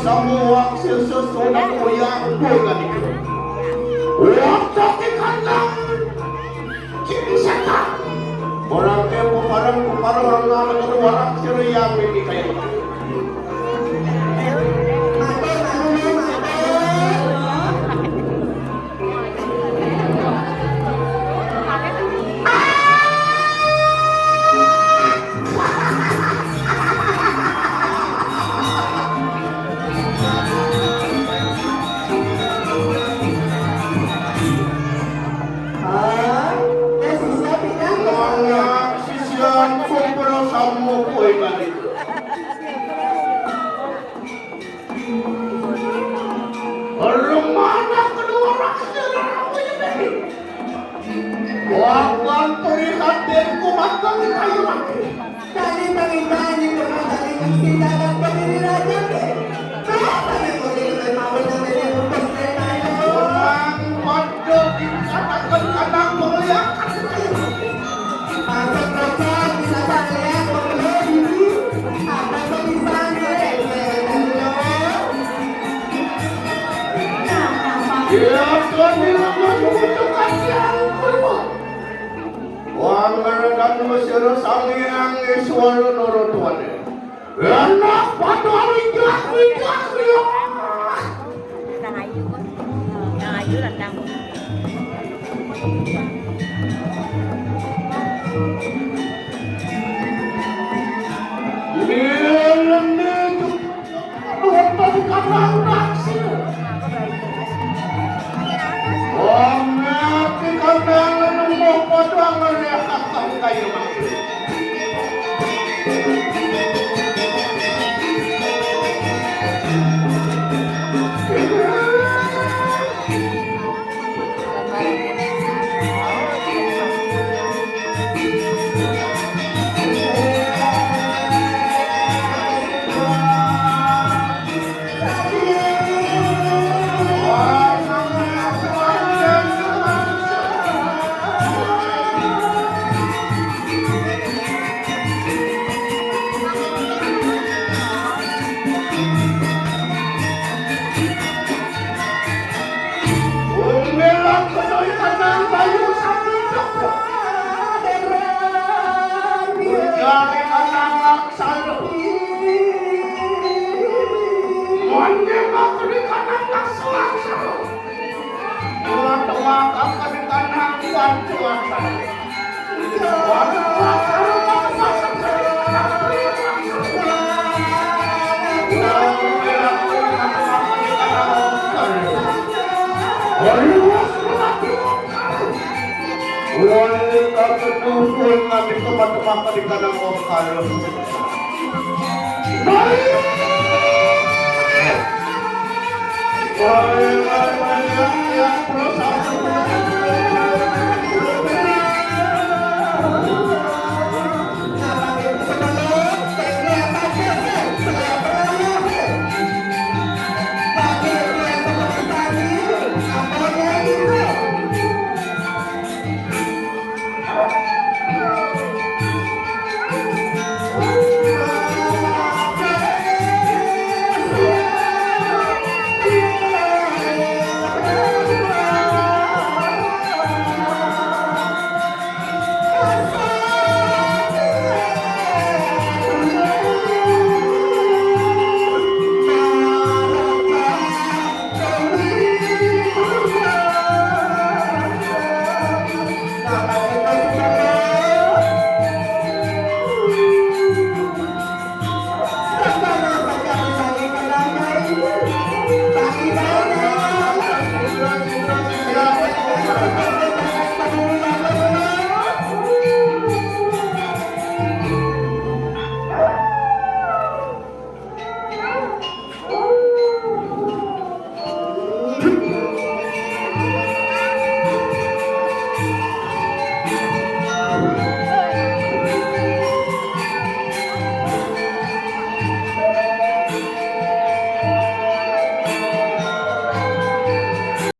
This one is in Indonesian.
semua sesuatu yang bukan itu. Waktu dikandang jadi setan. Orang kepo parang orang naman ng warak siriyang hindi kayo. Waktu terlihat dan kumatkan kayu lagi. Tadi pagi-pagi kemarin kita dapat diri raja. Kenapa yang boleh mau namanya untuk saya? Orang pada dikatakan kadang melihatkan kayu. Pasal pasal bisa saya membeli apa tulisan Ya Tuhan bilang membutuhkan yang berbuat. Wang meredan Mesir sang yang suara noro Tuhan. Enak pada hari ijah. Ayu rendang.